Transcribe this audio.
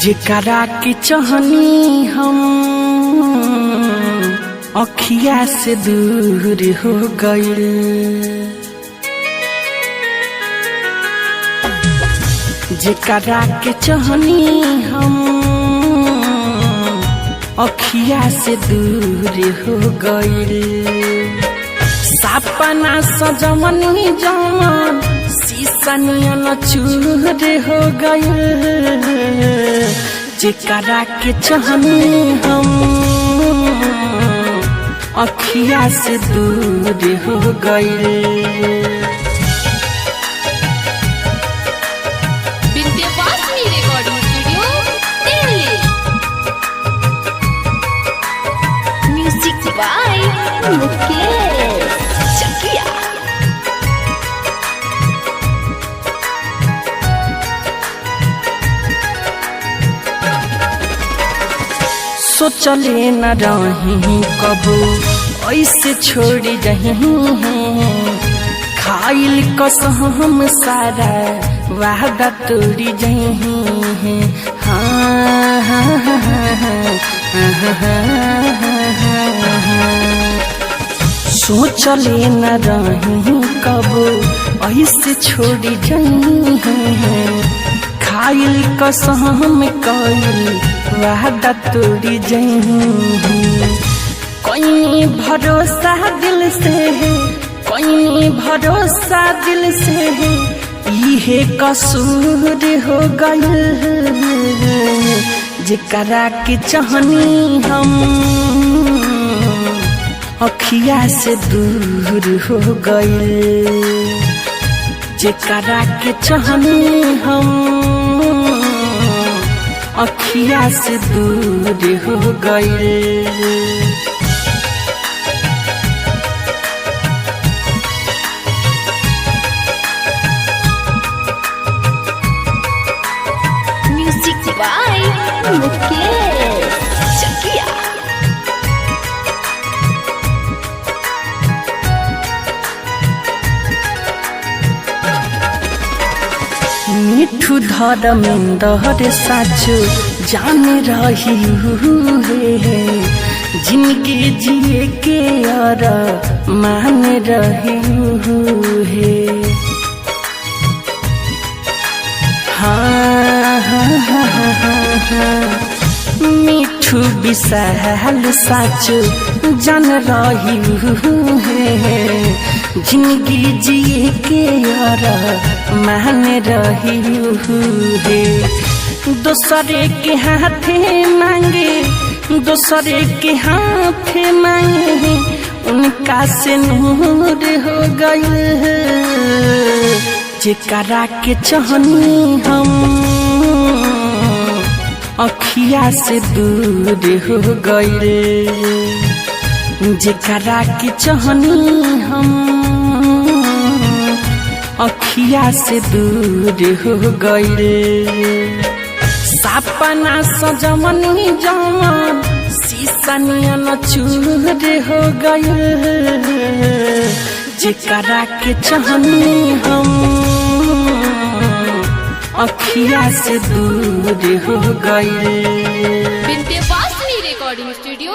जेकरा के चाहनी हम अखिया से दूर हो गइल। जेकरा के चाहनी हम अखिया से दूर हो गइल। सपना सजवनी जवन शीशा नियन चूर हो गइल। जेकरा के चाहनी हम अखिया से दूर हो गइल। Vindhyavasini recording studio Delhi. Music by Mukesh Chakiya. सोचले न रही कबू ऐसे छोड़ी रही खाइल कसम सारा वादा तोड़ी जही। हाँ हाँ सोचले न रही कबू ऐसे छोड़ी जही खाइल कसम कइल वादा तोड़ी जही। कोई भरोसा दिल से है, कोई भरोसा दिल से है, इहे कसूर हो गइल। जेकरा के चाहनी हम अखिया से दूर हो गइल। जेकरा के चाहनी हम अखिया से दूर हो गइल। म्यूजिक बाय मुकेश चकिया। मिठू धर्मेंद्र साचो जान रही है। जिनके जिए के और मान रही है। हाँ हाँ हाँ हाँ हाँ मिठू विशाल साचो जान रही है। जिंदगी जिए के और मान रही है। दूसरे के हाथे मांगे, दूसरे के हाथे मांगे, उनका से नूर हो गइल। जेकरा के चाहनी हम अखिया से दूर हो गइल। जेकरा के चाहनी हम अखिया से दूर हो गइल। सपना सजवनी जवन शीशा नियन चूर हो गइल। जेकरा के चाहनी हम अखिया से दूर हो गइल। Vindhyavasini recording studio.